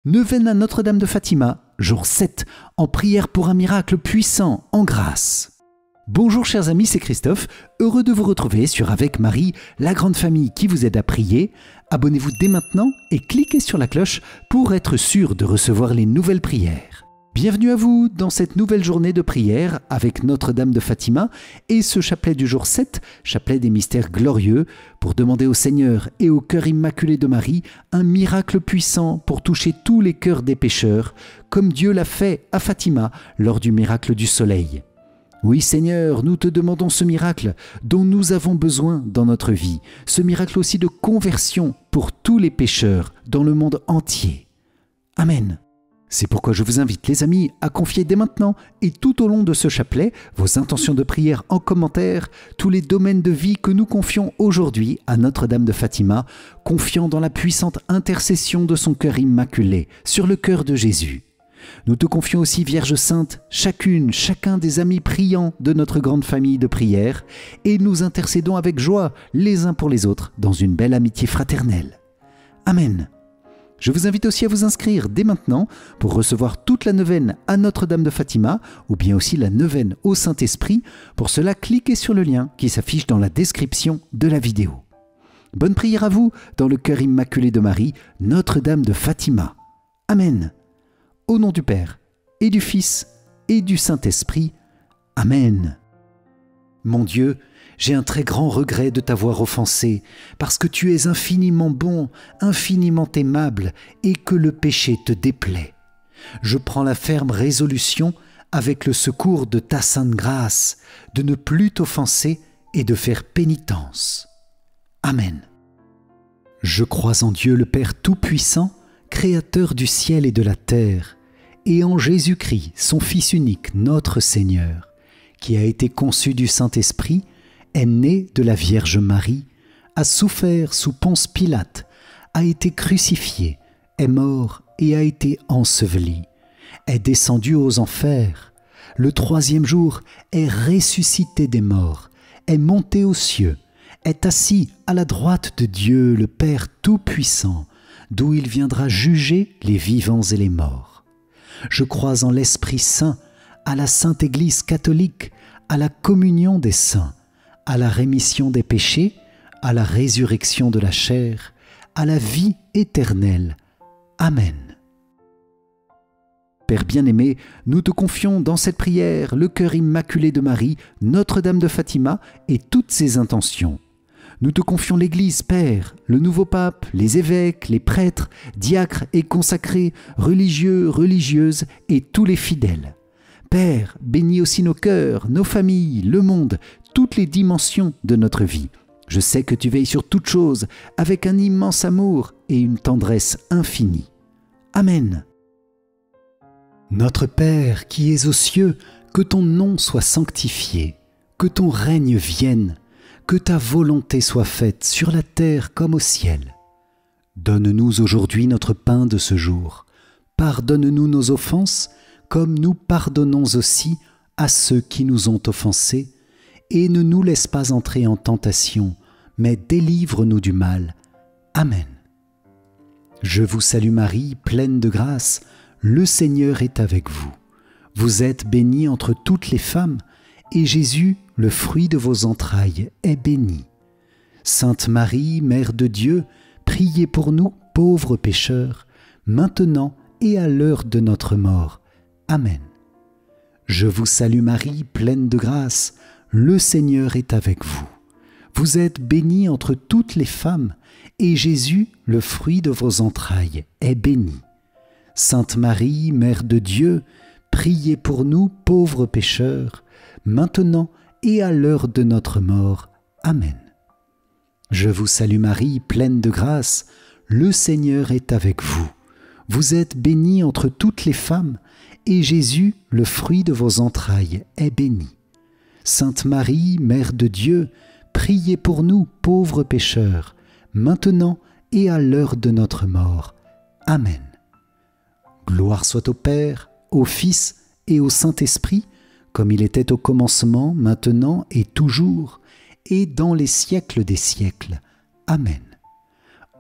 Neuvaine à Notre-Dame de Fatima, jour 7, en prière pour un miracle puissant, en grâce. Bonjour chers amis, c'est Christophe, heureux de vous retrouver sur Avec Marie, la grande famille qui vous aide à prier. Abonnez-vous dès maintenant et cliquez sur la cloche pour être sûr de recevoir les nouvelles prières. Bienvenue à vous dans cette nouvelle journée de prière avec Notre-Dame de Fatima et ce chapelet du jour 7, chapelet des mystères glorieux, pour demander au Seigneur et au cœur immaculé de Marie un miracle puissant pour toucher tous les cœurs des pécheurs, comme Dieu l'a fait à Fatima lors du miracle du soleil. Oui Seigneur, nous te demandons ce miracle dont nous avons besoin dans notre vie, ce miracle aussi de conversion pour tous les pécheurs dans le monde entier. Amen. C'est pourquoi je vous invite les amis à confier dès maintenant et tout au long de ce chapelet vos intentions de prière en commentaire, tous les domaines de vie que nous confions aujourd'hui à Notre-Dame de Fatima, confiant dans la puissante intercession de son cœur immaculé sur le cœur de Jésus. Nous te confions aussi, Vierge Sainte, chacun des amis priants de notre grande famille de prière, et nous intercédons avec joie les uns pour les autres dans une belle amitié fraternelle. Amen. Je vous invite aussi à vous inscrire dès maintenant pour recevoir toute la neuvaine à Notre-Dame de Fatima ou bien aussi la neuvaine au Saint-Esprit. Pour cela, cliquez sur le lien qui s'affiche dans la description de la vidéo. Bonne prière à vous dans le cœur immaculé de Marie, Notre-Dame de Fatima. Amen. Au nom du Père et du Fils et du Saint-Esprit. Amen. Mon Dieu, j'ai un très grand regret de t'avoir offensé, parce que tu es infiniment bon, infiniment aimable, et que le péché te déplaît. Je prends la ferme résolution, avec le secours de ta sainte grâce, de ne plus t'offenser et de faire pénitence. Amen. Je crois en Dieu le Père Tout-Puissant, Créateur du ciel et de la terre, et en Jésus-Christ, son Fils unique, notre Seigneur, qui a été conçu du Saint-Esprit, est né de la Vierge Marie, a souffert sous Ponce Pilate, a été crucifié, est mort et a été enseveli, est descendu aux enfers, le troisième jour est ressuscité des morts, est monté aux cieux, est assis à la droite de Dieu le Père Tout-Puissant, d'où il viendra juger les vivants et les morts. Je crois en l'Esprit Saint, à la Sainte Église catholique, à la communion des saints, à la rémission des péchés, à la résurrection de la chair, à la vie éternelle. Amen. Père bien-aimé, nous te confions dans cette prière le cœur immaculé de Marie, Notre-Dame de Fatima et toutes ses intentions. Nous te confions l'Église, Père, le nouveau pape, les évêques, les prêtres, diacres et consacrés, religieux, religieuses et tous les fidèles. Père, bénis aussi nos cœurs, nos familles, le monde, toutes les dimensions de notre vie. Je sais que tu veilles sur toutes choses avec un immense amour et une tendresse infinie. Amen. Notre Père qui es aux cieux, que ton nom soit sanctifié, que ton règne vienne, que ta volonté soit faite sur la terre comme au ciel. Donne-nous aujourd'hui notre pain de ce jour. Pardonne-nous nos offenses, comme nous pardonnons aussi à ceux qui nous ont offensés, et ne nous laisse pas entrer en tentation, mais délivre-nous du mal. Amen. Je vous salue Marie, pleine de grâce, le Seigneur est avec vous. Vous êtes bénie entre toutes les femmes, et Jésus, le fruit de vos entrailles, est béni. Sainte Marie, Mère de Dieu, priez pour nous, pauvres pécheurs, maintenant et à l'heure de notre mort. Amen. Je vous salue Marie, pleine de grâce, le Seigneur est avec vous. Vous êtes bénie entre toutes les femmes, et Jésus, le fruit de vos entrailles, est béni. Sainte Marie, Mère de Dieu, priez pour nous, pauvres pécheurs, maintenant et à l'heure de notre mort. Amen. Je vous salue Marie, pleine de grâce, le Seigneur est avec vous. Vous êtes bénie entre toutes les femmes, et Jésus, le fruit de vos entrailles, est béni. Sainte Marie, Mère de Dieu, priez pour nous, pauvres pécheurs, maintenant et à l'heure de notre mort. Amen. Gloire soit au Père, au Fils et au Saint-Esprit, comme il était au commencement, maintenant et toujours, et dans les siècles des siècles. Amen.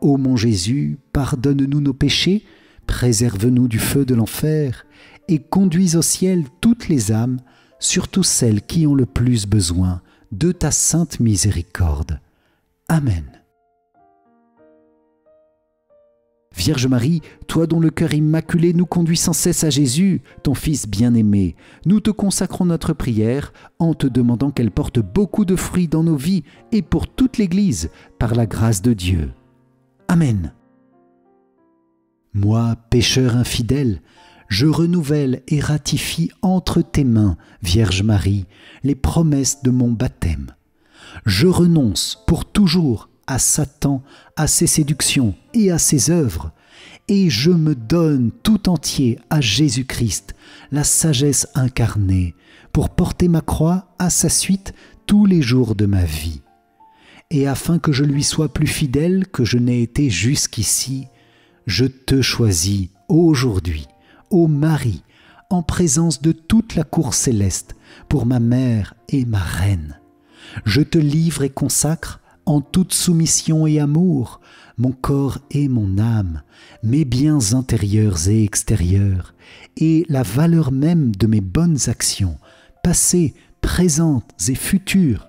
Ô mon Jésus, pardonne-nous nos péchés, Préserve-nous du feu de l'enfer et conduis au ciel toutes les âmes, surtout celles qui ont le plus besoin de ta sainte miséricorde. Amen. Vierge Marie, toi dont le cœur immaculé nous conduit sans cesse à Jésus, ton Fils bien-aimé, nous te consacrons notre prière en te demandant qu'elle porte beaucoup de fruits dans nos vies et pour toute l'Église, par la grâce de Dieu. Amen. Moi, pécheur infidèle, je renouvelle et ratifie entre tes mains, Vierge Marie, les promesses de mon baptême. Je renonce pour toujours à Satan, à ses séductions et à ses œuvres, et je me donne tout entier à Jésus-Christ, la sagesse incarnée, pour porter ma croix à sa suite tous les jours de ma vie. Et afin que je lui sois plus fidèle que je n'ai été jusqu'ici, je te choisis aujourd'hui, ô Marie, en présence de toute la cour céleste, pour ma mère et ma reine. Je te livre et consacre, en toute soumission et amour, mon corps et mon âme, mes biens intérieurs et extérieurs, et la valeur même de mes bonnes actions, passées, présentes et futures,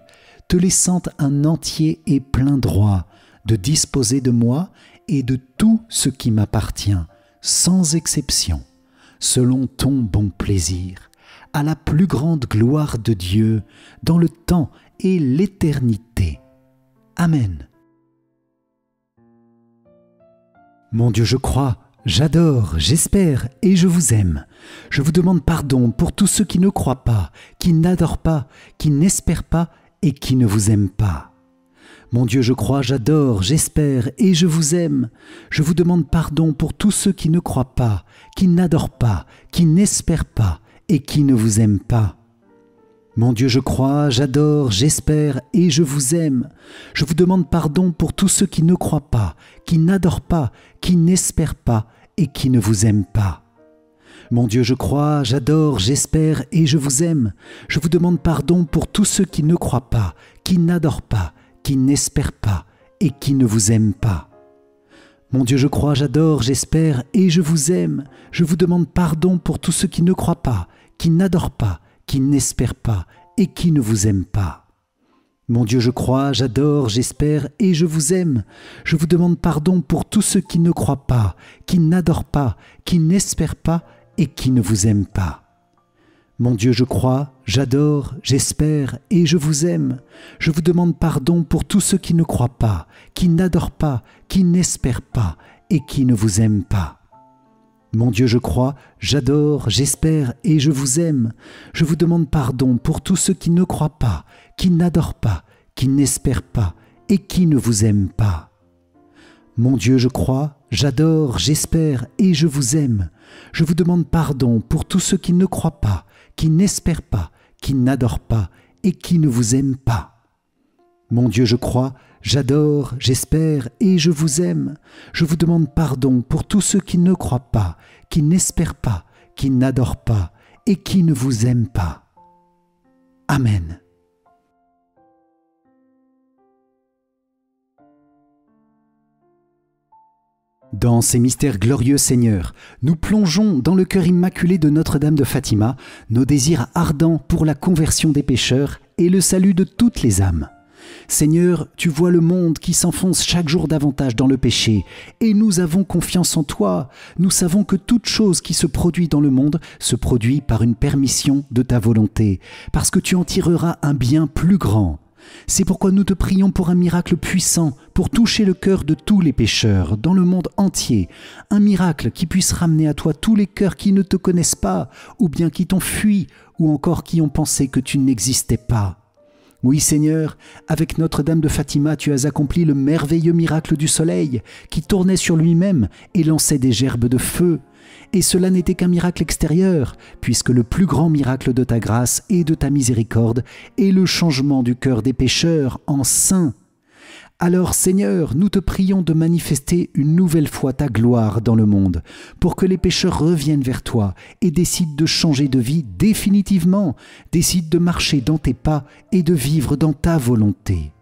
te laissant un entier et plein droit de disposer de moi et de tout ce qui m'appartient, sans exception, selon ton bon plaisir, à la plus grande gloire de Dieu, dans le temps et l'éternité. Amen. Mon Dieu, je crois, j'adore, j'espère et je vous aime. Je vous demande pardon pour tous ceux qui ne croient pas, qui n'adorent pas, qui n'espèrent pas et qui ne vous aiment pas. Mon Dieu, je crois, j'adore, j'espère et je vous aime. Je vous demande pardon pour tous ceux qui ne croient pas, qui n'adorent pas, qui n'espèrent pas et qui ne vous aiment pas. Mon Dieu, je crois, j'adore, j'espère et je vous aime. Je vous demande pardon pour tous ceux qui ne croient pas, qui n'adorent pas, qui n'espèrent pas et qui ne vous aiment pas. Mon Dieu, je crois, j'adore, j'espère et je vous aime. Je vous demande pardon pour tous ceux qui ne croient pas, qui n'adorent pas, qui n'espèrent pas et qui ne vous aiment pas. Mon Dieu, je crois, j'adore, j'espère et je vous aime. Je vous demande pardon pour tous ceux qui ne croient pas, qui n'adorent pas, qui n'espèrent pas et qui ne vous aiment pas. Mon Dieu, je crois, j'adore, j'espère et je vous aime. Je vous demande pardon pour tous ceux qui ne croient pas, qui n'adorent pas, qui n'espèrent pas et qui ne vous aiment pas. Mon Dieu, je crois, j'adore, j'espère et je vous aime. Je vous demande pardon pour tous ceux qui ne croient pas, qui n'adorent pas, qui n'espèrent pas et qui ne vous aiment pas. Mon Dieu, je crois, j'adore, j'espère et je vous aime. Je vous demande pardon pour tous ceux qui ne croient pas, qui n'adorent pas, qui n'espèrent pas et qui ne vous aiment pas. Mon Dieu, je crois, j'adore, j'espère et je vous aime. Je vous demande pardon pour tous ceux qui ne croient pas, qui n'espèrent pas, qui n'adorent pas et qui ne vous aiment pas. Mon Dieu, je crois, j'adore, j'espère et je vous aime. Je vous demande pardon pour tous ceux qui ne croient pas, qui n'espèrent pas, qui n'adorent pas et qui ne vous aiment pas. Amen. Dans ces mystères glorieux, Seigneur, nous plongeons dans le cœur immaculé de Notre-Dame de Fatima nos désirs ardents pour la conversion des pécheurs et le salut de toutes les âmes. Seigneur, tu vois le monde qui s'enfonce chaque jour davantage dans le péché, et nous avons confiance en toi. Nous savons que toute chose qui se produit dans le monde se produit par une permission de ta volonté, parce que tu en tireras un bien plus grand. C'est pourquoi nous te prions pour un miracle puissant, pour toucher le cœur de tous les pécheurs, dans le monde entier. Un miracle qui puisse ramener à toi tous les cœurs qui ne te connaissent pas, ou bien qui t'ont fui, ou encore qui ont pensé que tu n'existais pas. Oui, Seigneur, avec Notre-Dame de Fatima, tu as accompli le merveilleux miracle du soleil, qui tournait sur lui-même et lançait des gerbes de feu. Et cela n'était qu'un miracle extérieur, puisque le plus grand miracle de ta grâce et de ta miséricorde est le changement du cœur des pécheurs en saints. Alors, Seigneur, nous te prions de manifester une nouvelle fois ta gloire dans le monde, pour que les pécheurs reviennent vers toi et décident de changer de vie définitivement, décident de marcher dans tes pas et de vivre dans ta volonté.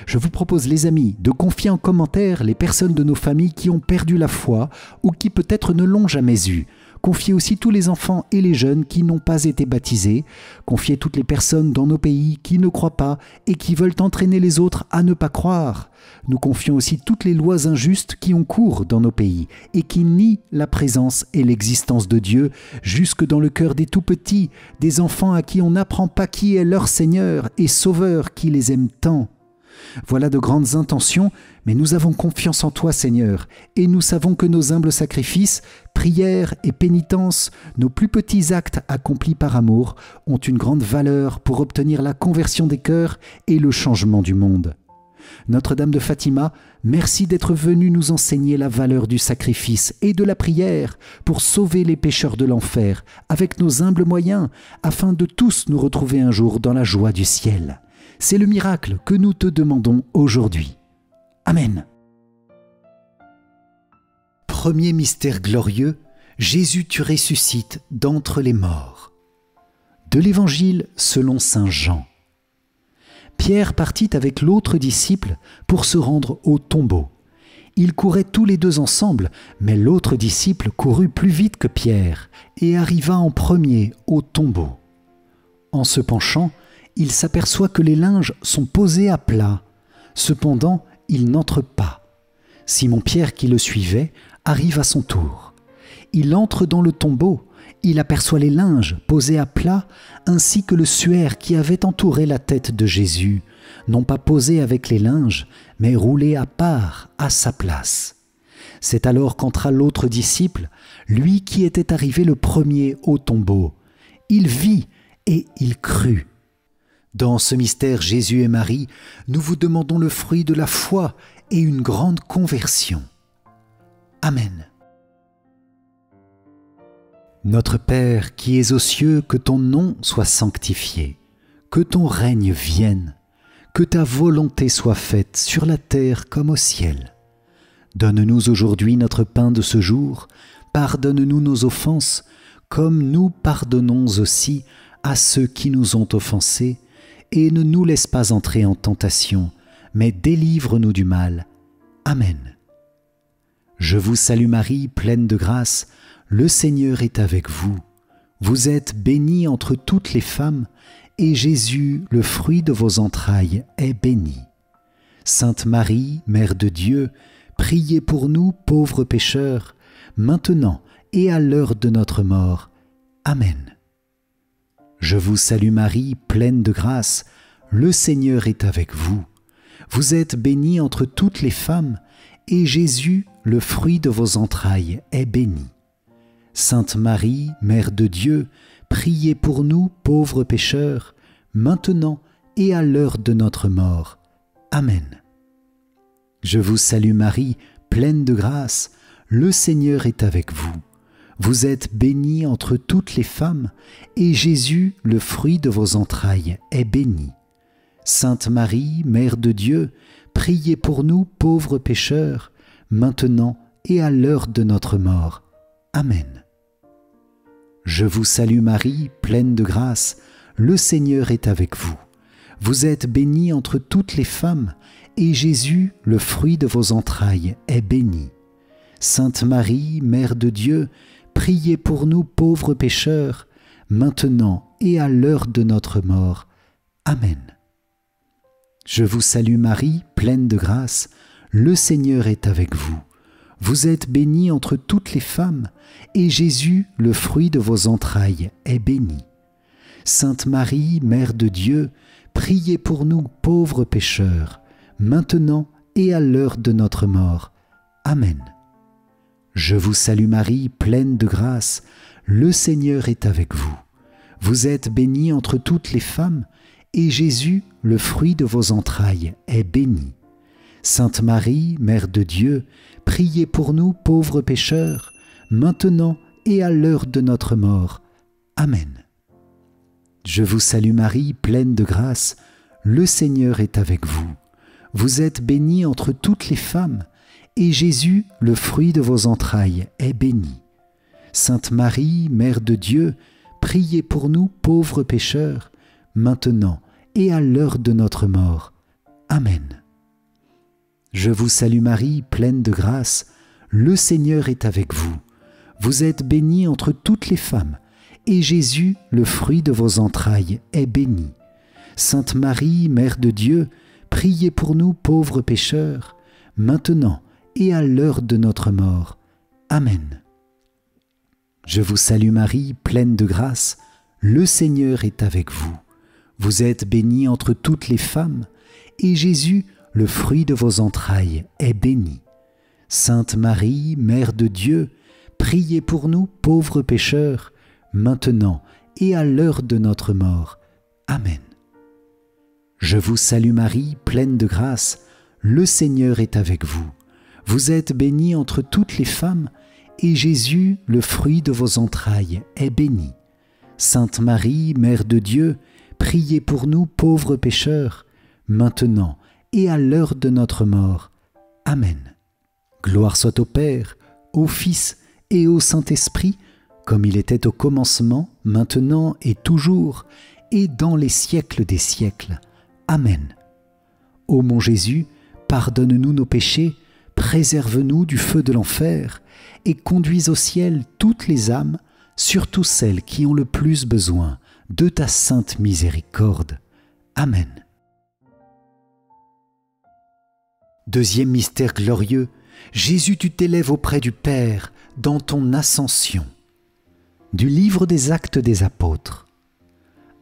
Je vous propose, les amis, de confier en commentaire les personnes de nos familles qui ont perdu la foi ou qui peut-être ne l'ont jamais eue. Confiez aussi tous les enfants et les jeunes qui n'ont pas été baptisés. Confiez toutes les personnes dans nos pays qui ne croient pas et qui veulent entraîner les autres à ne pas croire. Nous confions aussi toutes les lois injustes qui ont cours dans nos pays et qui nient la présence et l'existence de Dieu jusque dans le cœur des tout-petits, des enfants à qui on n'apprend pas qui est leur Seigneur et Sauveur qui les aime tant. Voilà de grandes intentions, mais nous avons confiance en toi, Seigneur, et nous savons que nos humbles sacrifices, prières et pénitences, nos plus petits actes accomplis par amour, ont une grande valeur pour obtenir la conversion des cœurs et le changement du monde. Notre-Dame de Fatima, merci d'être venue nous enseigner la valeur du sacrifice et de la prière pour sauver les pécheurs de l'enfer avec nos humbles moyens, afin de tous nous retrouver un jour dans la joie du ciel. C'est le miracle que nous te demandons aujourd'hui. Amen. Premier mystère glorieux, Jésus tu ressuscites d'entre les morts. De l'Évangile selon saint Jean. Pierre partit avec l'autre disciple pour se rendre au tombeau. Ils couraient tous les deux ensemble, mais l'autre disciple courut plus vite que Pierre et arriva en premier au tombeau. En se penchant, il s'aperçoit que les linges sont posés à plat. Cependant, il n'entre pas. Simon-Pierre, qui le suivait, arrive à son tour. Il entre dans le tombeau. Il aperçoit les linges posés à plat, ainsi que le suaire qui avait entouré la tête de Jésus, non pas posé avec les linges, mais roulé à part, à sa place. C'est alors qu'entra l'autre disciple, lui qui était arrivé le premier au tombeau. Il vit et il crut. Dans ce mystère Jésus et Marie, nous vous demandons le fruit de la foi et une grande conversion. Amen. Notre Père qui es aux cieux, que ton nom soit sanctifié, que ton règne vienne, que ta volonté soit faite sur la terre comme au ciel. Donne-nous aujourd'hui notre pain de ce jour, pardonne-nous nos offenses, comme nous pardonnons aussi à ceux qui nous ont offensés, et ne nous laisse pas entrer en tentation, mais délivre-nous du mal. Amen. Je vous salue Marie, pleine de grâce, le Seigneur est avec vous. Vous êtes bénie entre toutes les femmes, et Jésus, le fruit de vos entrailles, est béni. Sainte Marie, Mère de Dieu, priez pour nous pauvres pécheurs, maintenant et à l'heure de notre mort. Amen. Je vous salue Marie, pleine de grâce, le Seigneur est avec vous. Vous êtes bénie entre toutes les femmes, et Jésus, le fruit de vos entrailles, est béni. Sainte Marie, Mère de Dieu, priez pour nous pauvres pécheurs, maintenant et à l'heure de notre mort. Amen. Je vous salue Marie, pleine de grâce, le Seigneur est avec vous. Vous êtes bénie entre toutes les femmes, et Jésus, le fruit de vos entrailles, est béni. Sainte Marie, Mère de Dieu, priez pour nous pauvres pécheurs, maintenant et à l'heure de notre mort. Amen. Je vous salue Marie, pleine de grâce, le Seigneur est avec vous. Vous êtes bénie entre toutes les femmes, et Jésus, le fruit de vos entrailles, est béni. Sainte Marie, Mère de Dieu, priez pour nous pauvres pécheurs, maintenant et à l'heure de notre mort. Amen. Je vous salue Marie, pleine de grâce, le Seigneur est avec vous. Vous êtes bénie entre toutes les femmes, et Jésus, le fruit de vos entrailles, est béni. Sainte Marie, Mère de Dieu, priez pour nous pauvres pécheurs, maintenant et à l'heure de notre mort. Amen. Je vous salue Marie, pleine de grâce, le Seigneur est avec vous. Vous êtes bénie entre toutes les femmes, et Jésus, le fruit de vos entrailles, est béni. Sainte Marie, Mère de Dieu, priez pour nous pauvres pécheurs, maintenant et à l'heure de notre mort. Amen. Je vous salue Marie, pleine de grâce, le Seigneur est avec vous. Vous êtes bénie entre toutes les femmes, et Jésus, le fruit de vos entrailles, est béni. Sainte Marie, Mère de Dieu, priez pour nous pauvres pécheurs, maintenant et à l'heure de notre mort. Amen. Je vous salue Marie, pleine de grâce, le Seigneur est avec vous. Vous êtes bénie entre toutes les femmes, et Jésus, le fruit de vos entrailles, est béni. Sainte Marie, Mère de Dieu, priez pour nous pauvres pécheurs, maintenant et à l'heure de notre mort. Amen. Je vous salue Marie, pleine de grâce, le Seigneur est avec vous. Vous êtes bénie entre toutes les femmes, et Jésus, le fruit de vos entrailles, est béni. Sainte Marie, Mère de Dieu, priez pour nous pauvres pécheurs, maintenant et à l'heure de notre mort. Amen. Je vous salue Marie, pleine de grâce, le Seigneur est avec vous. Vous êtes bénie entre toutes les femmes, et Jésus, le fruit de vos entrailles, est béni. Sainte Marie, Mère de Dieu, priez pour nous pauvres pécheurs, maintenant et à l'heure de notre mort. Amen. Gloire soit au Père, au Fils et au Saint-Esprit, comme il était au commencement, maintenant et toujours, et dans les siècles des siècles. Amen. Ô mon Jésus, pardonne-nous nos péchés, préserve-nous du feu de l'enfer, et conduis au ciel toutes les âmes, surtout celles qui ont le plus besoin de ta sainte miséricorde. Amen. Deuxième mystère glorieux, Jésus, tu t'élèves auprès du Père dans ton ascension. Du livre des Actes des Apôtres.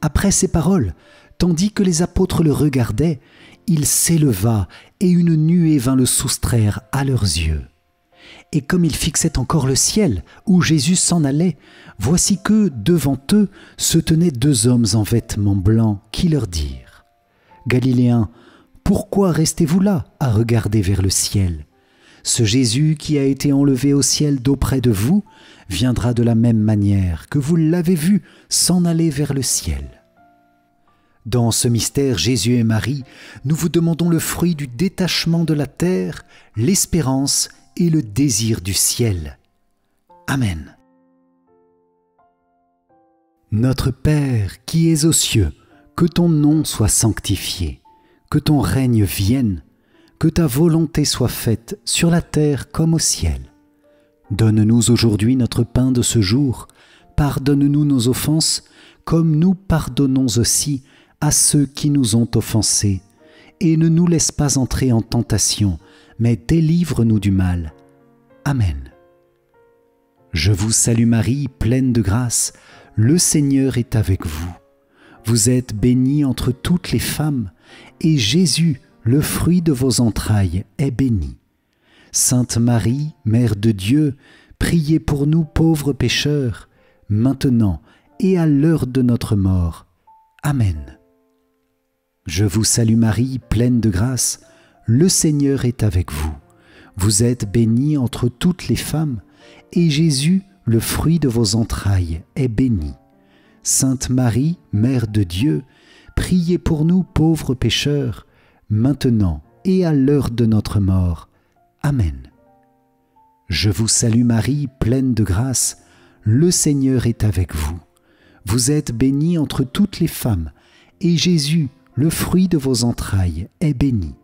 Après ces paroles, tandis que les apôtres le regardaient, il s'éleva et une nuée vint le soustraire à leurs yeux. Et comme ils fixaient encore le ciel où Jésus s'en allait, voici que, devant eux, se tenaient deux hommes en vêtements blancs qui leur dirent : « Galiléens, pourquoi restez-vous là à regarder vers le ciel ? Ce Jésus qui a été enlevé au ciel d'auprès de vous viendra de la même manière que vous l'avez vu s'en aller vers le ciel. » Dans ce mystère, Jésus et Marie, nous vous demandons le fruit du détachement de la terre, l'espérance et le désir du ciel. Amen. Notre Père qui es aux cieux, que ton nom soit sanctifié, que ton règne vienne, que ta volonté soit faite sur la terre comme au ciel. Donne-nous aujourd'hui notre pain de ce jour, pardonne-nous nos offenses, comme nous pardonnons aussi à ceux qui nous ont offensés, et ne nous laisse pas entrer en tentation, mais délivre-nous du mal. Amen. Je vous salue Marie, pleine de grâce, le Seigneur est avec vous. Vous êtes bénie entre toutes les femmes, et Jésus, le fruit de vos entrailles, est béni. Sainte Marie, Mère de Dieu, priez pour nous pauvres pécheurs, maintenant et à l'heure de notre mort. Amen. Je vous salue Marie, pleine de grâce, le Seigneur est avec vous. Vous êtes bénie entre toutes les femmes, et Jésus, le fruit de vos entrailles, est béni. Sainte Marie, Mère de Dieu, priez pour nous pauvres pécheurs, maintenant et à l'heure de notre mort. Amen. Je vous salue Marie, pleine de grâce, le Seigneur est avec vous. Vous êtes bénie entre toutes les femmes, et Jésus, le fruit de vos entrailles, est béni.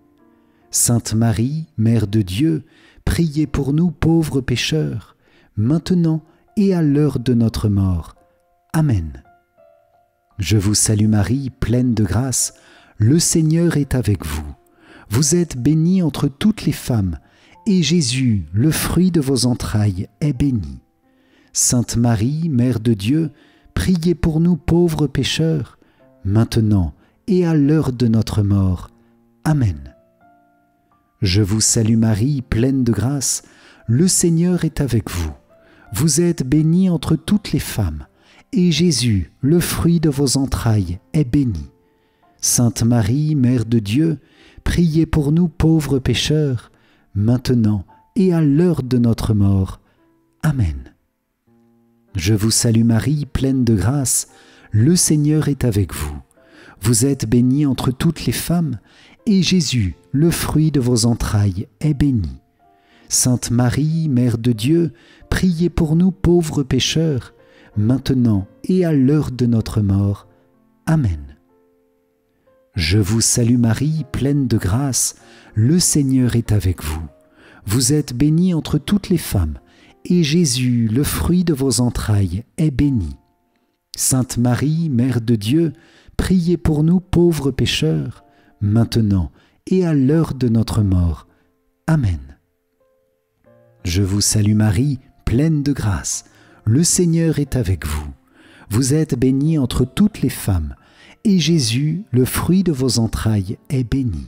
Sainte Marie, Mère de Dieu, priez pour nous pauvres pécheurs, maintenant et à l'heure de notre mort. Amen. Je vous salue Marie, pleine de grâce, le Seigneur est avec vous. Vous êtes bénie entre toutes les femmes, et Jésus, le fruit de vos entrailles, est béni. Sainte Marie, Mère de Dieu, priez pour nous pauvres pécheurs, maintenant et à l'heure de notre mort. Amen. Je vous salue Marie, pleine de grâce, le Seigneur est avec vous. Vous êtes bénie entre toutes les femmes, et Jésus, le fruit de vos entrailles, est béni. Sainte Marie, Mère de Dieu, priez pour nous pauvres pécheurs, maintenant et à l'heure de notre mort. Amen. Je vous salue Marie, pleine de grâce, le Seigneur est avec vous. Vous êtes bénie entre toutes les femmes, et Jésus, le fruit de vos entrailles, est béni. Sainte Marie, Mère de Dieu, priez pour nous pauvres pécheurs, maintenant et à l'heure de notre mort. Amen. Je vous salue Marie, pleine de grâce, le Seigneur est avec vous. Vous êtes bénie entre toutes les femmes, et Jésus, le fruit de vos entrailles, est béni. Sainte Marie, Mère de Dieu, priez pour nous pauvres pécheurs, maintenant et à l'heure de notre mort. Amen. Je vous salue Marie, pleine de grâce, le Seigneur est avec vous. Vous êtes bénie entre toutes les femmes, et Jésus, le fruit de vos entrailles, est béni.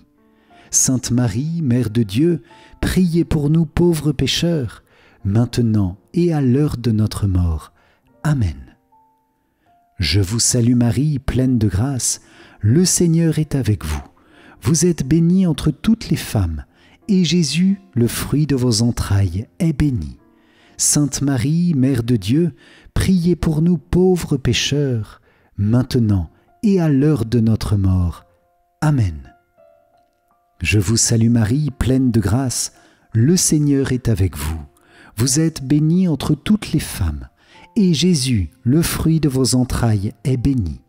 Sainte Marie, Mère de Dieu, priez pour nous pauvres pécheurs, maintenant et à l'heure de notre mort. Amen. Je vous salue Marie, pleine de grâce, le Seigneur est avec vous. Vous êtes bénie entre toutes les femmes, et Jésus, le fruit de vos entrailles, est béni. Sainte Marie, Mère de Dieu, priez pour nous pauvres pécheurs, maintenant et à l'heure de notre mort. Amen. Je vous salue Marie, pleine de grâce, le Seigneur est avec vous. Vous êtes bénie entre toutes les femmes, et Jésus, le fruit de vos entrailles, est béni.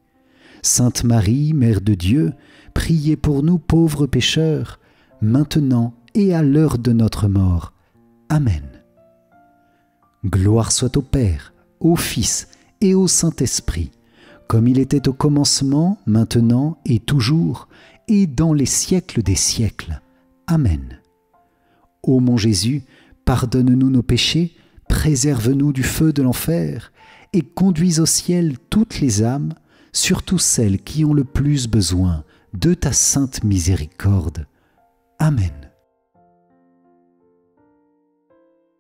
Sainte Marie, Mère de Dieu, priez pour nous pauvres pécheurs, maintenant et à l'heure de notre mort. Amen. Gloire soit au Père, au Fils et au Saint-Esprit, comme il était au commencement, maintenant et toujours, et dans les siècles des siècles. Amen. Ô mon Jésus, pardonne-nous nos péchés, préserve-nous du feu de l'enfer, et conduis au ciel toutes les âmes, surtout celles qui ont le plus besoin de ta sainte miséricorde. Amen.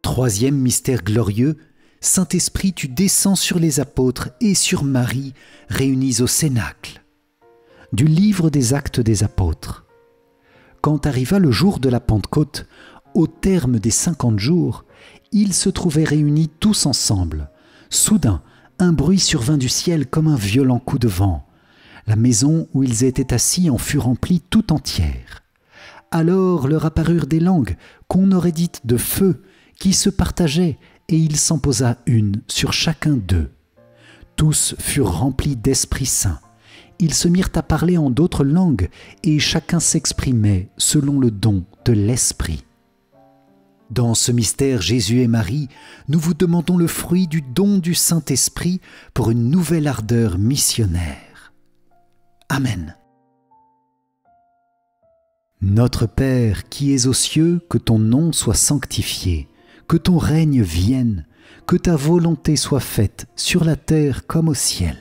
Troisième mystère glorieux, Saint-Esprit, tu descends sur les apôtres et sur Marie, réunis au Cénacle. Du livre des Actes des Apôtres. Quand arriva le jour de la Pentecôte, au terme des 50 jours, ils se trouvaient réunis tous ensemble. Soudain, un bruit survint du ciel comme un violent coup de vent. La maison où ils étaient assis en fut remplie tout entière. Alors leur apparurent des langues qu'on aurait dites de feu, qui se partageaient, et il s'en posa une sur chacun d'eux. Tous furent remplis d'Esprit Saint. Ils se mirent à parler en d'autres langues, et chacun s'exprimait selon le don de l'Esprit. Dans ce mystère Jésus et Marie, nous vous demandons le fruit du don du Saint-Esprit pour une nouvelle ardeur missionnaire. Amen. Notre Père qui es aux cieux, que ton nom soit sanctifié, que ton règne vienne, que ta volonté soit faite sur la terre comme au ciel.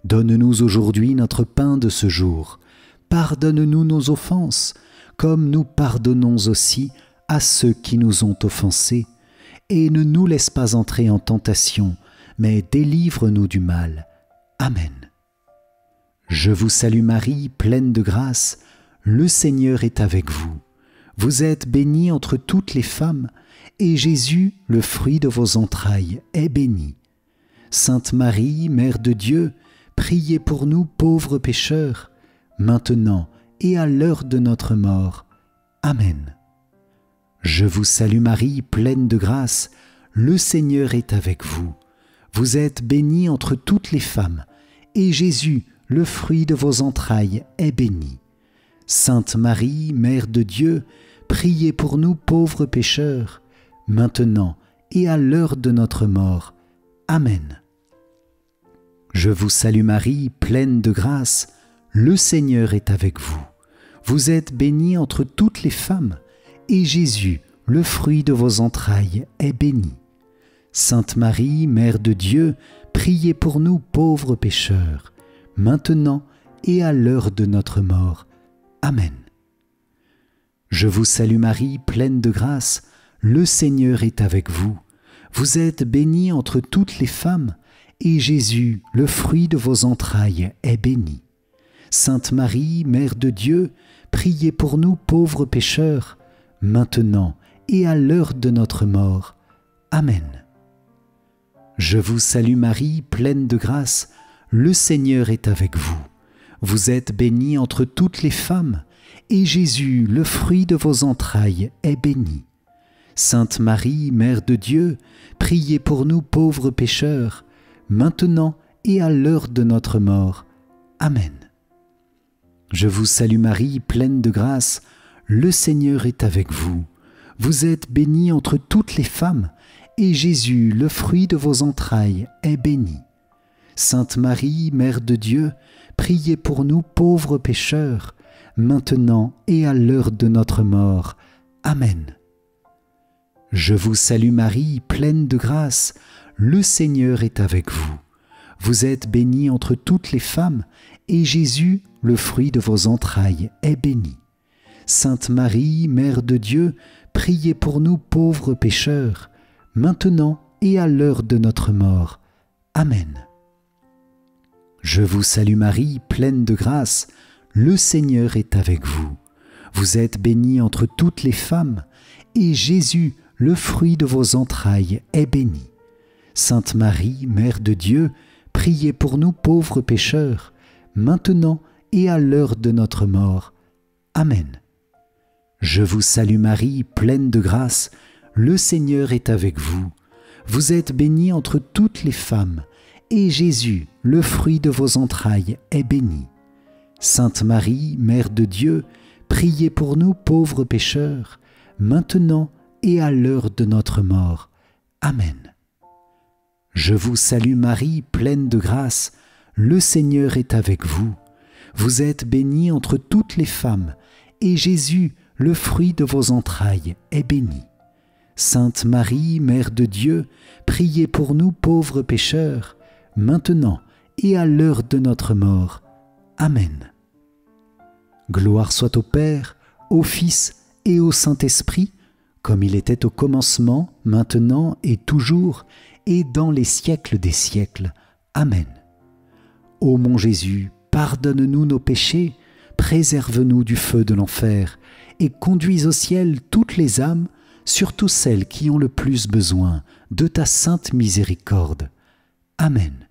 Donne-nous aujourd'hui notre pain de ce jour. Pardonne-nous nos offenses, comme nous pardonnons aussi à ceux qui nous ont offensés. Et ne nous laisse pas entrer en tentation, mais délivre-nous du mal. Amen. Je vous salue Marie, pleine de grâce, le Seigneur est avec vous. Vous êtes bénie entre toutes les femmes, et Jésus, le fruit de vos entrailles, est béni. Sainte Marie, Mère de Dieu, priez pour nous pauvres pécheurs, maintenant et à l'heure de notre mort. Amen. Je vous salue Marie, pleine de grâce, le Seigneur est avec vous. Vous êtes bénie entre toutes les femmes, et Jésus, le fruit de vos entrailles, est béni. Sainte Marie, Mère de Dieu, priez pour nous pauvres pécheurs, maintenant et à l'heure de notre mort. Amen. Je vous salue Marie, pleine de grâce, le Seigneur est avec vous. Vous êtes bénie entre toutes les femmes, et Jésus, le fruit de vos entrailles, est béni. Sainte Marie, Mère de Dieu, priez pour nous pauvres pécheurs, maintenant et à l'heure de notre mort. Amen. Je vous salue Marie, pleine de grâce, le Seigneur est avec vous. Vous êtes bénie entre toutes les femmes, et Jésus, le fruit de vos entrailles, est béni. Sainte Marie, Mère de Dieu, priez pour nous pauvres pécheurs, maintenant et à l'heure de notre mort. Amen. Je vous salue Marie, pleine de grâce, le Seigneur est avec vous. Vous êtes bénie entre toutes les femmes, et Jésus, le fruit de vos entrailles, est béni. Sainte Marie, Mère de Dieu, priez pour nous pauvres pécheurs, maintenant et à l'heure de notre mort. Amen. Je vous salue Marie, pleine de grâce, le Seigneur est avec vous. Vous êtes bénie entre toutes les femmes, et Jésus, le fruit de vos entrailles, est béni. Sainte Marie, Mère de Dieu, priez pour nous pauvres pécheurs, maintenant et à l'heure de notre mort. Amen. Je vous salue Marie, pleine de grâce, le Seigneur est avec vous. Vous êtes bénie entre toutes les femmes, et Jésus, le fruit de vos entrailles, est béni. Sainte Marie, Mère de Dieu, priez pour nous pauvres pécheurs, maintenant et à l'heure de notre mort. Amen. Je vous salue Marie, pleine de grâce, le Seigneur est avec vous. Vous êtes bénie entre toutes les femmes, et Jésus, le fruit de vos entrailles, est béni. Sainte Marie, Mère de Dieu, priez pour nous pauvres pécheurs, maintenant et à l'heure de notre mort. Amen. Je vous salue Marie, pleine de grâce, le Seigneur est avec vous. Vous êtes bénie entre toutes les femmes, et Jésus, le fruit de vos entrailles, est béni. Sainte Marie, Mère de Dieu, priez pour nous pauvres pécheurs, maintenant et à l'heure de notre mort. Amen. Je vous salue Marie, pleine de grâce, le Seigneur est avec vous. Vous êtes bénie entre toutes les femmes, et Jésus, le fruit de vos entrailles, est béni. Sainte Marie, Mère de Dieu, priez pour nous pauvres pécheurs, maintenant et à l'heure de notre mort. Amen. Gloire soit au Père, au Fils et au Saint-Esprit, comme il était au commencement, maintenant et toujours, et dans les siècles des siècles. Amen. Ô mon Jésus, pardonne-nous nos péchés, préserve-nous du feu de l'enfer, et conduis au ciel toutes les âmes, surtout celles qui ont le plus besoin de ta sainte miséricorde. Amen.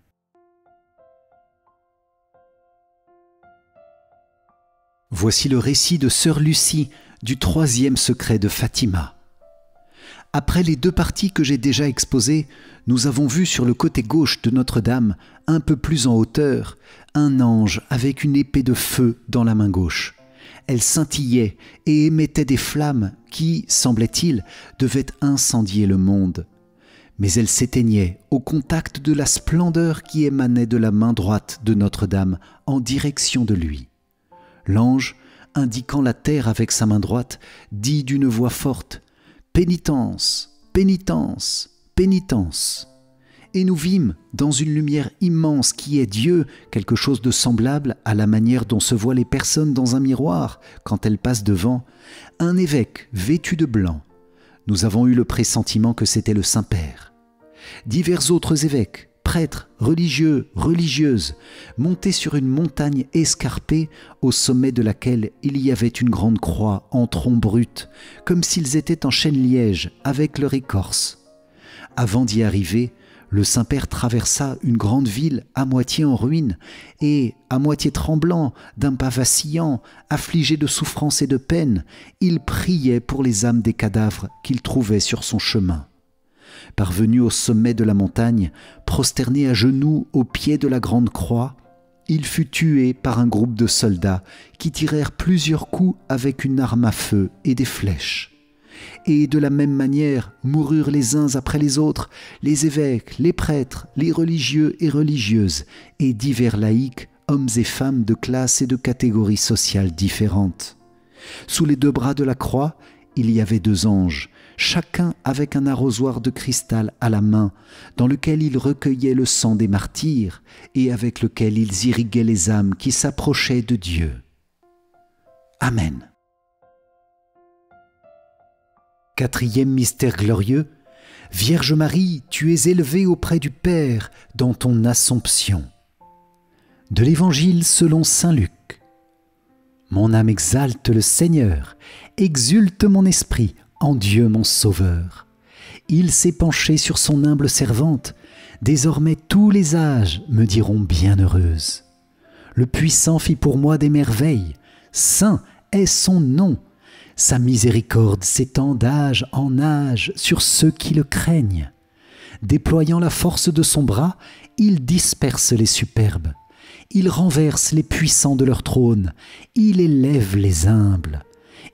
Voici le récit de sœur Lucie du 3e secret de Fatima. Après les 2 parties que j'ai déjà exposées, nous avons vu sur le côté gauche de Notre-Dame, un peu plus en hauteur, un ange avec une épée de feu dans la main gauche. Elle scintillait et émettait des flammes qui, semblait-il, devaient incendier le monde. Mais elle s'éteignait au contact de la splendeur qui émanait de la main droite de Notre-Dame en direction de lui. L'ange, indiquant la terre avec sa main droite, dit d'une voix forte « Pénitence, pénitence, pénitence !» Et nous vîmes, dans une lumière immense qui est Dieu, quelque chose de semblable à la manière dont se voient les personnes dans un miroir quand elles passent devant, un évêque vêtu de blanc. Nous avons eu le pressentiment que c'était le Saint-Père. Divers autres évêques, prêtres, religieux, religieuses, montés sur une montagne escarpée au sommet de laquelle il y avait une grande croix en tronc brut, comme s'ils étaient en chêne-liège avec leur écorce. Avant d'y arriver, le Saint-Père traversa une grande ville à moitié en ruine et, à moitié tremblant, d'un pas vacillant, affligé de souffrance et de peine, il priait pour les âmes des cadavres qu'il trouvait sur son chemin. Parvenu au sommet de la montagne, prosterné à genoux au pied de la grande croix, il fut tué par un groupe de soldats qui tirèrent plusieurs coups avec une arme à feu et des flèches. Et de la même manière moururent les uns après les autres, les évêques, les prêtres, les religieux et religieuses, et divers laïcs, hommes et femmes de classes et de catégories sociales différentes. Sous les 2 bras de la croix, il y avait 2 anges, chacun avec un arrosoir de cristal à la main, dans lequel ils recueillaient le sang des martyrs, et avec lequel ils irriguaient les âmes qui s'approchaient de Dieu. Amen. 4e mystère glorieux, Vierge Marie, tu es élevée auprès du Père dans ton Assomption. De l'Évangile selon saint Luc. Mon âme exalte le Seigneur, exulte mon esprit en Dieu mon Sauveur. Il s'est penché sur son humble servante, désormais tous les âges me diront bienheureuse. Le Puissant fit pour moi des merveilles, saint est son nom. Sa miséricorde s'étend d'âge en âge sur ceux qui le craignent. Déployant la force de son bras, il disperse les superbes. Il renverse les puissants de leur trône. Il élève les humbles.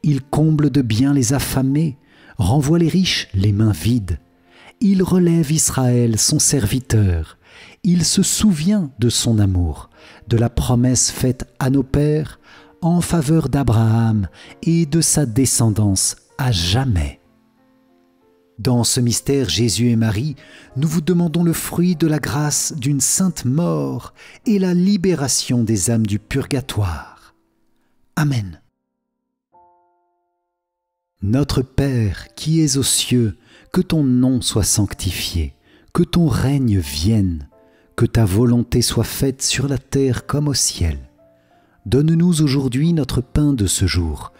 Il comble de bien les affamés, renvoie les riches les mains vides. Il relève Israël, son serviteur. Il se souvient de son amour, de la promesse faite à nos pères en faveur d'Abraham et de sa descendance à jamais. Dans ce mystère, Jésus et Marie, nous vous demandons le fruit de la grâce d'une sainte mort et la libération des âmes du purgatoire. Amen. Notre Père qui es aux cieux, que ton nom soit sanctifié, que ton règne vienne, que ta volonté soit faite sur la terre comme au ciel. Donne-nous aujourd'hui notre pain de ce jour.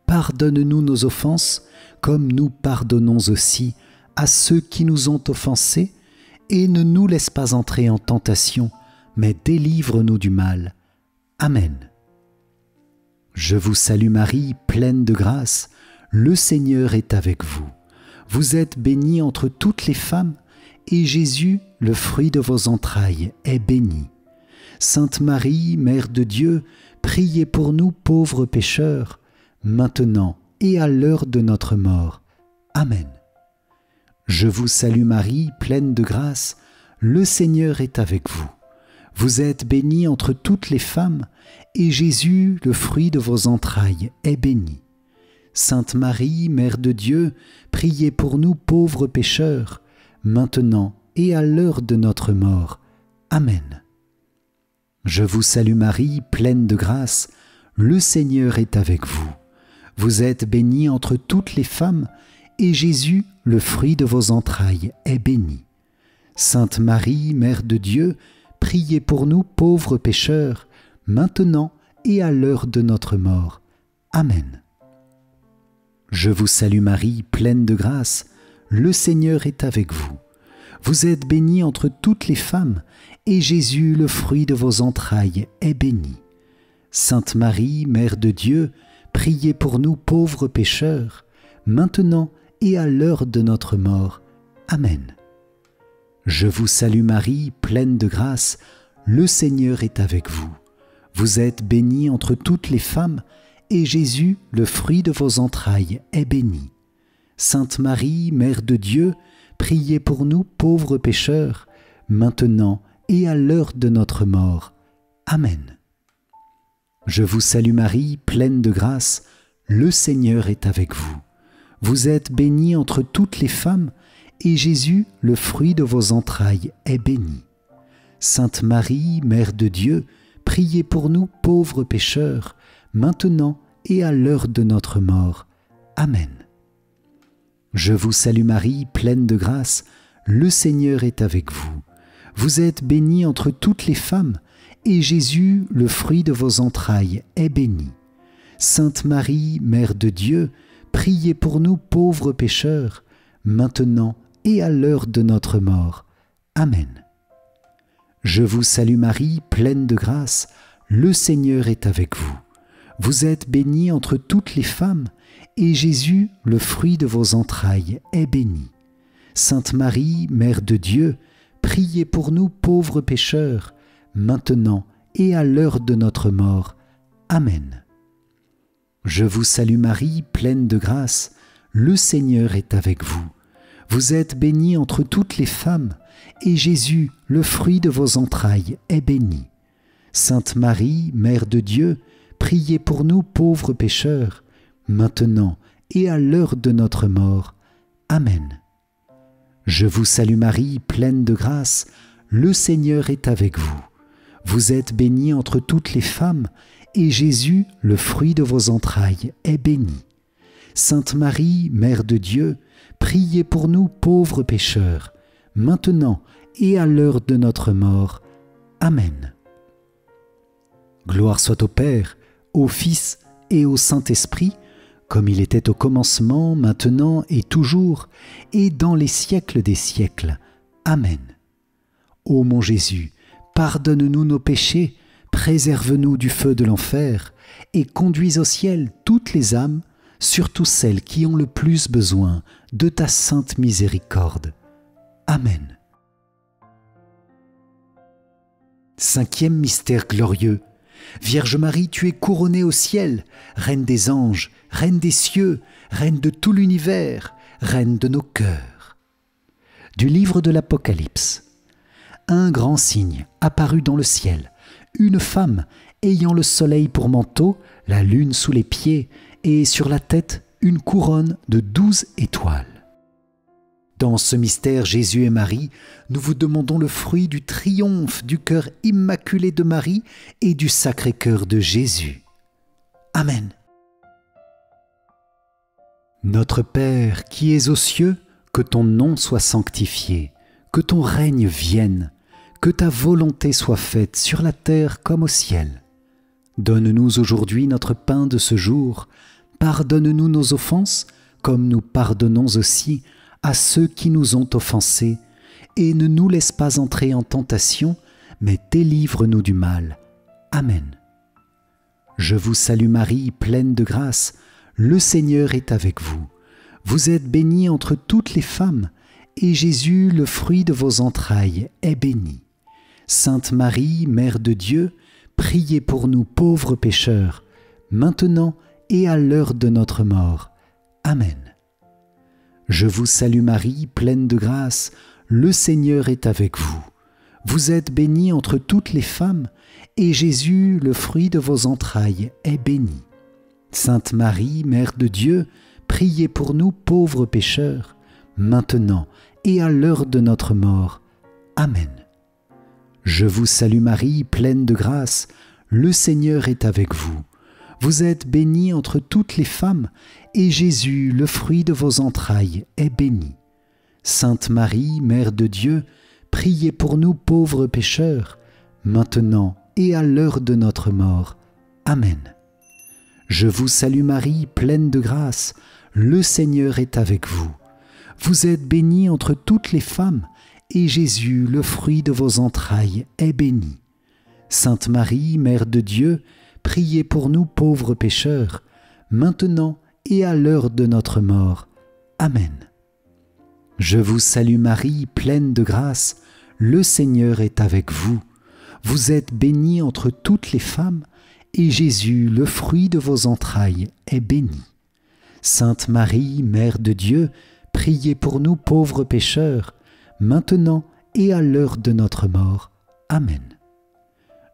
Pardonne-nous nos offenses, comme nous pardonnons aussi à ceux qui nous ont offensés, et ne nous laisse pas entrer en tentation, mais délivre-nous du mal. Amen. Je vous salue Marie, pleine de grâce, le Seigneur est avec vous. Vous êtes bénie entre toutes les femmes, et Jésus, le fruit de vos entrailles, est béni. Sainte Marie, Mère de Dieu, priez pour nous pauvres pécheurs, maintenant et à l'heure de notre mort. Amen. Je vous salue Marie, pleine de grâce, le Seigneur est avec vous. Vous êtes bénie entre toutes les femmes, et Jésus, le fruit de vos entrailles, est béni. Sainte Marie, Mère de Dieu, priez pour nous pauvres pécheurs, maintenant et à l'heure de notre mort. Amen. Je vous salue Marie, pleine de grâce, le Seigneur est avec vous. Vous êtes bénie entre toutes les femmes, et Jésus, le fruit de vos entrailles, est béni. Sainte Marie, Mère de Dieu, priez pour nous pauvres pécheurs, maintenant et à l'heure de notre mort. Amen. Je vous salue Marie, pleine de grâce, le Seigneur est avec vous. Vous êtes bénie entre toutes les femmes, et Jésus, le fruit de vos entrailles, est béni. Sainte Marie, Mère de Dieu, priez pour nous pauvres pécheurs, maintenant et à l'heure de notre mort. Amen. Je vous salue Marie, pleine de grâce, le Seigneur est avec vous. Vous êtes bénie entre toutes les femmes, et Jésus, le fruit de vos entrailles, est béni. Sainte Marie, Mère de Dieu, priez pour nous pauvres pécheurs, maintenant et à l'heure de notre mort. Amen. Je vous salue Marie, pleine de grâce, le Seigneur est avec vous. Vous êtes bénie entre toutes les femmes, et Jésus, le fruit de vos entrailles, est béni. Sainte Marie, Mère de Dieu, priez pour nous pauvres pécheurs, maintenant et à l'heure de notre mort. Amen. Je vous salue Marie, pleine de grâce, le Seigneur est avec vous. Vous êtes bénie entre toutes les femmes, et Jésus, le fruit de vos entrailles, est béni. Sainte Marie, Mère de Dieu, priez pour nous pauvres pécheurs, maintenant et à l'heure de notre mort. Amen. Je vous salue Marie, pleine de grâce, le Seigneur est avec vous. Vous êtes bénie entre toutes les femmes, et Jésus, le fruit de vos entrailles, est béni. Sainte Marie, Mère de Dieu, priez pour nous pauvres pécheurs, maintenant et à l'heure de notre mort. Amen. Je vous salue Marie, pleine de grâce, le Seigneur est avec vous. Vous êtes bénie entre toutes les femmes, et Jésus, le fruit de vos entrailles, est béni. Sainte Marie, Mère de Dieu, priez pour nous pauvres pécheurs, maintenant et à l'heure de notre mort. Amen. Je vous salue Marie, pleine de grâce, le Seigneur est avec vous. Vous êtes bénie entre toutes les femmes, et Jésus, le fruit de vos entrailles, est béni. Sainte Marie, Mère de Dieu, priez pour nous pauvres pécheurs, maintenant et à l'heure de notre mort. Amen. Gloire soit au Père, au Fils et au Saint-Esprit, comme il était au commencement, maintenant et toujours, et dans les siècles des siècles. Amen. Ô mon Jésus, pardonne-nous nos péchés, préserve-nous du feu de l'enfer, et conduis au ciel toutes les âmes, surtout celles qui ont le plus besoin de ta sainte miséricorde. Amen. Cinquième mystère glorieux. Vierge Marie, tu es couronnée au ciel, Reine des anges, Reine des cieux, Reine de tout l'univers, Reine de nos cœurs. Du livre de l'Apocalypse. Un grand signe apparut dans le ciel, une femme ayant le soleil pour manteau, la lune sous les pieds, et sur la tête une couronne de 12 étoiles. Dans ce mystère, Jésus et Marie, nous vous demandons le fruit du triomphe du cœur immaculé de Marie et du Sacré-Cœur de Jésus. Amen. Notre Père qui es aux cieux, que ton nom soit sanctifié, que ton règne vienne, que ta volonté soit faite sur la terre comme au ciel. Donne-nous aujourd'hui notre pain de ce jour. Pardonne-nous nos offenses, comme nous pardonnons aussi à ceux qui nous ont offensés, et ne nous laisse pas entrer en tentation, mais délivre-nous du mal. Amen. Je vous salue Marie, pleine de grâce, le Seigneur est avec vous. Vous êtes bénie entre toutes les femmes, et Jésus, le fruit de vos entrailles, est béni. Sainte Marie, Mère de Dieu, priez pour nous pauvres pécheurs, maintenant et à l'heure de notre mort. Amen. Je vous salue Marie, pleine de grâce, le Seigneur est avec vous. Vous êtes bénie entre toutes les femmes, et Jésus, le fruit de vos entrailles, est béni. Sainte Marie, Mère de Dieu, priez pour nous pauvres pécheurs, maintenant et à l'heure de notre mort. Amen. Je vous salue Marie, pleine de grâce, le Seigneur est avec vous. Vous êtes bénie entre toutes les femmes, et Jésus, le fruit de vos entrailles, est béni. Sainte Marie, Mère de Dieu, priez pour nous pauvres pécheurs, maintenant et à l'heure de notre mort. Amen. Je vous salue Marie, pleine de grâce, le Seigneur est avec vous. Vous êtes bénie entre toutes les femmes, et Jésus, le fruit de vos entrailles, est béni. Sainte Marie, Mère de Dieu, priez pour nous pauvres pécheurs, maintenant et à l'heure de notre mort. Amen. Je vous salue Marie, pleine de grâce, le Seigneur est avec vous. Vous êtes bénie entre toutes les femmes, et Jésus, le fruit de vos entrailles, est béni. Sainte Marie, Mère de Dieu, priez pour nous pauvres pécheurs, maintenant et à l'heure de notre mort. Amen.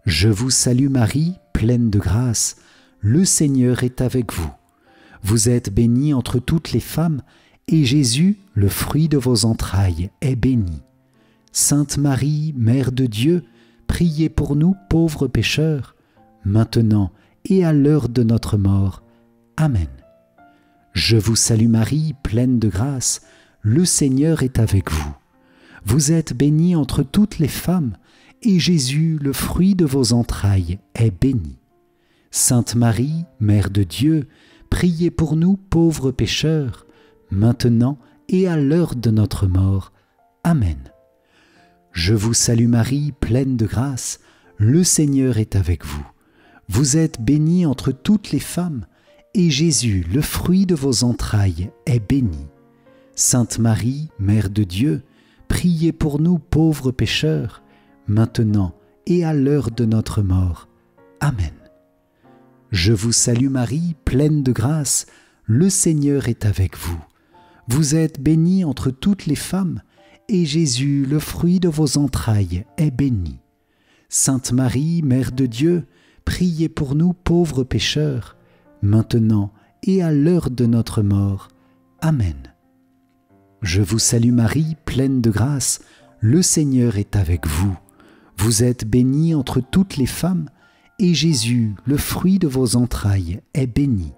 Je vous salue Marie, pleine de grâce, le Seigneur est avec vous. Vous êtes bénie entre toutes les femmes, et Jésus, le fruit de vos entrailles, est béni. Sainte Marie, Mère de Dieu, priez pour nous pauvres pécheurs, maintenant et à l'heure de notre mort. Amen. Je vous salue Marie, pleine de grâce, le Seigneur est avec vous. Vous êtes bénie entre toutes les femmes, et Jésus, le fruit de vos entrailles, est béni. Sainte Marie, Mère de Dieu, priez pour nous pauvres pécheurs, maintenant et à l'heure de notre mort. Amen. Je vous salue Marie, pleine de grâce, le Seigneur est avec vous. Vous êtes bénie entre toutes les femmes, et Jésus, le fruit de vos entrailles, est béni. Sainte Marie, Mère de Dieu, priez pour nous pauvres pécheurs, maintenant et à l'heure de notre mort. Amen. Je vous salue Marie, pleine de grâce, le Seigneur est avec vous. Vous êtes bénie entre toutes les femmes, et Jésus, le fruit de vos entrailles, est béni. Sainte Marie, Mère de Dieu, priez pour nous pauvres pécheurs, maintenant et à l'heure de notre mort. Amen. Je vous salue Marie, pleine de grâce, le Seigneur est avec vous. Vous êtes bénie entre toutes les femmes, et Jésus, le fruit de vos entrailles, est béni.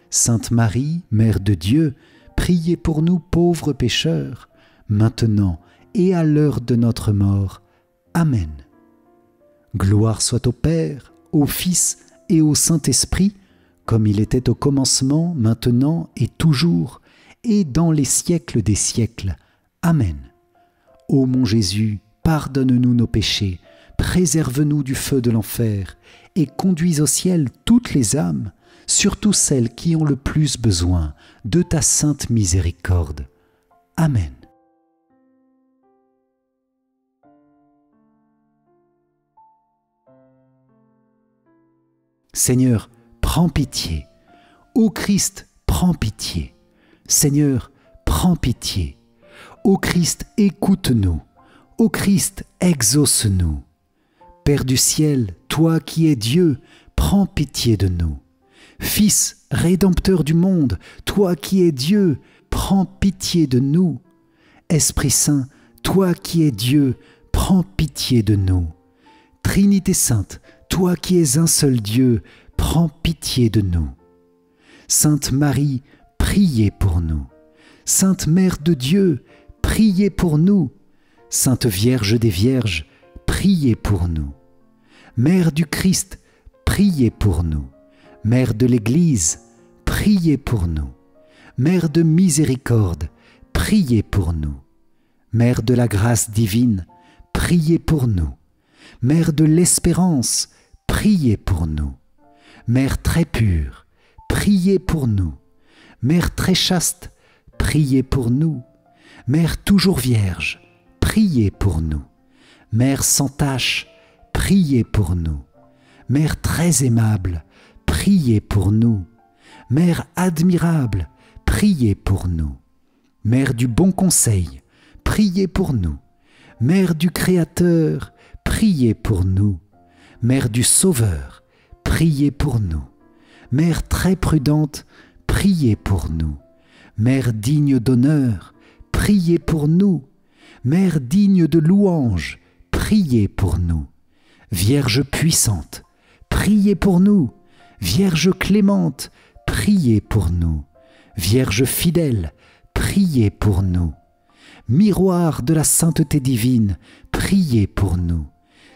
Sainte Marie, Mère de Dieu, priez pour nous pauvres pécheurs, maintenant et à l'heure de notre mort. Amen. Gloire soit au Père, au Fils et au Saint-Esprit, comme il était au commencement, maintenant et toujours, et dans les siècles des siècles. Amen. Ô mon Jésus, pardonne-nous nos péchés, préserve-nous du feu de l'enfer, et conduis au ciel toutes les âmes, surtout celles qui ont le plus besoin de ta sainte miséricorde. Amen. Seigneur, prends pitié. Ô Christ, prends pitié. Seigneur, prends pitié. Ô Christ, écoute-nous. Ô Christ, exauce-nous. Père du ciel, toi qui es Dieu, prends pitié de nous. Fils, rédempteur du monde, toi qui es Dieu, prends pitié de nous. Esprit Saint, toi qui es Dieu, prends pitié de nous. Trinité Sainte, toi qui es un seul Dieu, prends pitié de nous. Sainte Marie, priez pour nous. Sainte Mère de Dieu, priez pour nous. Sainte Vierge des Vierges, priez pour nous. Mère du Christ, priez pour nous. Mère de l'Église, priez pour nous. Mère de miséricorde, priez pour nous. Mère de la grâce divine, priez pour nous. Mère de l'espérance, priez pour nous. Mère très pure, priez pour nous. Mère très chaste, priez pour nous. Mère toujours vierge, priez pour nous. Mère sans tache, priez pour nous. Mère très aimable, priez pour nous. Mère admirable, priez pour nous. Mère du bon conseil, priez pour nous. Mère du Créateur, priez pour nous. Mère du Sauveur, priez pour nous. Mère très prudente, priez pour nous. Mère digne d'honneur, priez pour nous. Mère digne de louange, priez pour nous. Vierge puissante, priez pour nous. Vierge clémente, priez pour nous. Vierge fidèle, priez pour nous. Miroir de la sainteté divine, priez pour nous.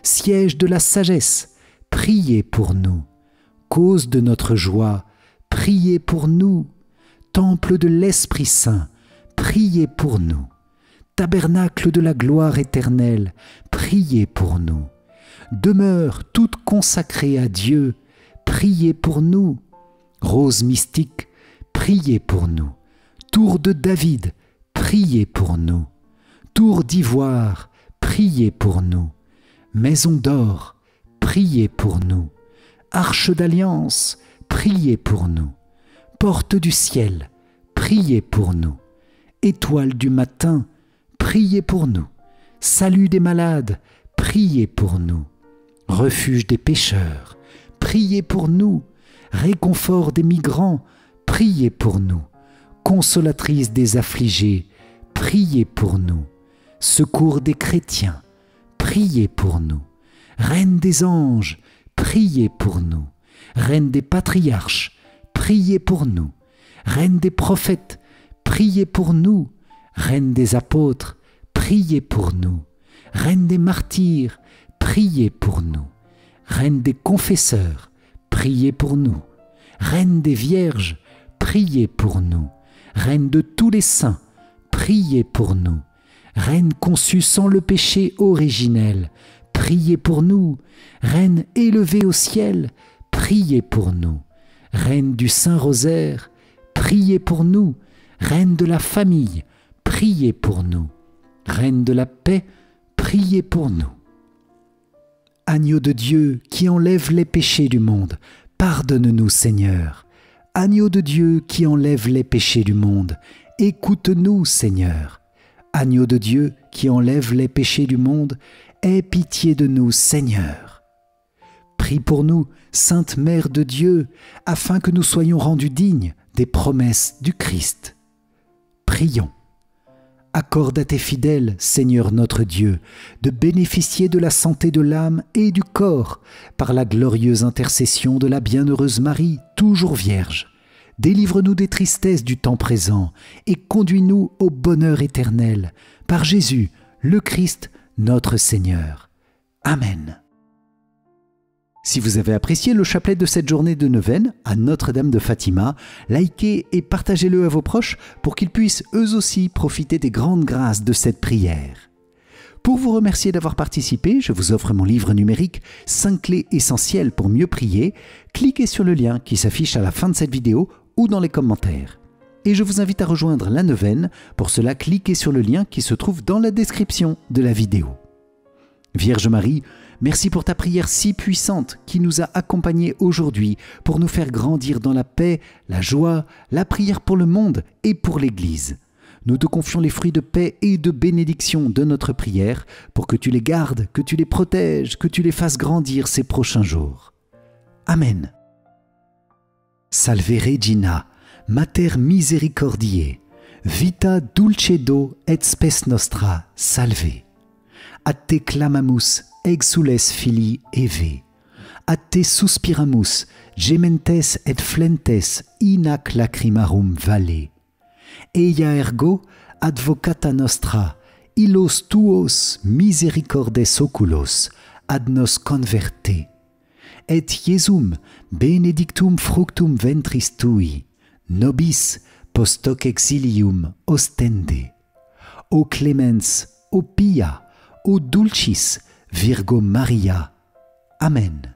Siège de la sagesse, priez pour nous. Cause de notre joie, priez pour nous. Temple de l'Esprit Saint, priez pour nous. Tabernacle de la gloire éternelle, priez pour nous. Demeure toute consacrée à Dieu, priez pour nous. Rose mystique, priez pour nous. Tour de David, priez pour nous. Tour d'ivoire, priez pour nous. Maison d'or, priez pour nous. Arche d'alliance, priez pour nous. Porte du ciel, priez pour nous. Étoile du matin, priez pour nous. Salut des malades, priez pour nous. Refuge des pécheurs, priez pour nous. Réconfort des migrants, priez pour nous. Consolatrice des affligés, priez pour nous. Secours des chrétiens, priez pour nous. Reine des anges, priez pour nous. Reine des patriarches, priez pour nous. Reine des prophètes, priez pour nous. Reine des apôtres, priez pour nous. Reine des martyrs, priez pour nous. Reine des confesseurs, priez pour nous. Reine des vierges, priez pour nous. Reine de tous les saints, priez pour nous. Reine conçue sans le péché originel, priez pour nous. Reine élevée au ciel, priez pour nous. Reine du Saint-Rosaire, priez pour nous. Reine de la famille, priez pour nous. Reine de la paix, priez pour nous. Agneau de Dieu qui enlève les péchés du monde, pardonne-nous Seigneur. Agneau de Dieu qui enlève les péchés du monde, écoute-nous Seigneur. Agneau de Dieu qui enlève les péchés du monde, aie pitié de nous Seigneur. Prie pour nous, Sainte Mère de Dieu, afin que nous soyons rendus dignes des promesses du Christ. Prions. Accorde à tes fidèles, Seigneur notre Dieu, de bénéficier de la santé de l'âme et du corps par la glorieuse intercession de la bienheureuse Marie, toujours Vierge. Délivre-nous des tristesses du temps présent et conduis-nous au bonheur éternel, par Jésus, le Christ, notre Seigneur. Amen. Si vous avez apprécié le chapelet de cette journée de neuvaine à Notre-Dame de Fatima, likez et partagez-le à vos proches pour qu'ils puissent eux aussi profiter des grandes grâces de cette prière. Pour vous remercier d'avoir participé, je vous offre mon livre numérique 5 clés essentielles pour mieux prier. Cliquez sur le lien qui s'affiche à la fin de cette vidéo ou dans les commentaires. Et je vous invite à rejoindre la neuvaine. Pour cela, cliquez sur le lien qui se trouve dans la description de la vidéo. Vierge Marie, Merci pour ta prière si puissante qui nous a accompagnés aujourd'hui pour nous faire grandir dans la paix, la joie, la prière pour le monde et pour l'Église. Nous te confions les fruits de paix et de bénédiction de notre prière pour que tu les gardes, que tu les protèges, que tu les fasses grandir ces prochains jours. Amen. Salve Regina, Mater misericordiae, vita dulcedo et spes nostra, salve. A te clamamus, exules filii Eve. A te suspiramus, gementes et flentes in ac lacrimarum valle. Eia ergo, advocata nostra, illos tuos misericordes oculos, ad nos converte. Et Iesum benedictum fructum ventris tui, nobis post hoc exilium ostende. O clemens, o pia, o dulcis, Virgo Maria. Amen.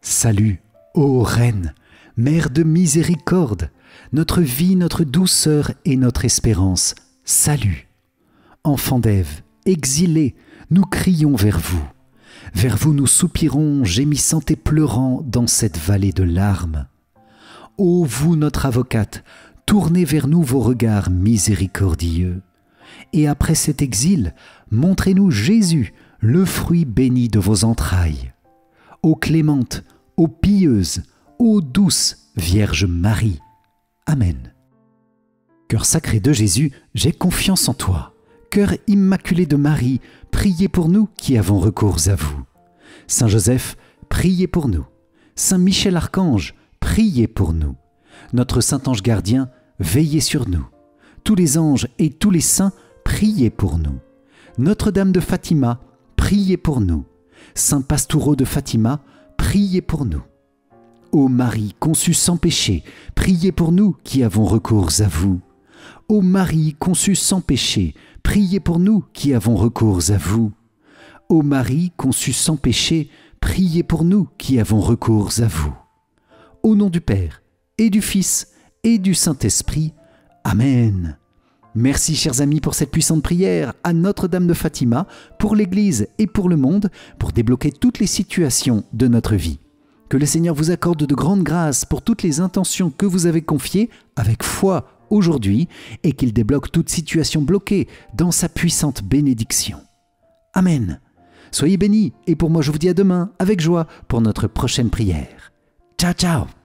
Salut, ô Reine, Mère de miséricorde, notre vie, notre douceur et notre espérance. Salut. Enfants d'Ève, exilés, nous crions vers vous. Vers vous nous soupirons, gémissant et pleurant dans cette vallée de larmes. Ô vous, notre avocate, tournez vers nous vos regards miséricordieux. Et après cet exil, montrez-nous Jésus, le fruit béni de vos entrailles. Ô clémente, ô pieuse, ô douce Vierge Marie. Amen. Cœur sacré de Jésus, j'ai confiance en toi. Cœur immaculé de Marie, priez pour nous qui avons recours à vous. Saint Joseph, priez pour nous. Saint Michel Archange, priez pour nous. Notre Saint Ange Gardien, veillez sur nous. Tous les anges et tous les saints, priez pour nous. Notre-Dame de Fatima, priez pour nous. Saint Pastoureau de Fatima, priez pour nous. Ô Marie conçue sans péché, priez pour nous qui avons recours à vous. Ô Marie conçue sans péché, priez pour nous qui avons recours à vous. Ô Marie conçue sans péché, priez pour nous qui avons recours à vous. Au nom du Père, et du Fils, et du Saint-Esprit. Amen. Merci chers amis pour cette puissante prière à Notre-Dame de Fatima, pour l'Église et pour le monde, pour débloquer toutes les situations de notre vie. Que le Seigneur vous accorde de grandes grâces pour toutes les intentions que vous avez confiées avec foi aujourd'hui et qu'il débloque toute situation bloquée dans sa puissante bénédiction. Amen. Soyez bénis et pour moi je vous dis à demain avec joie pour notre prochaine prière. Ciao ciao.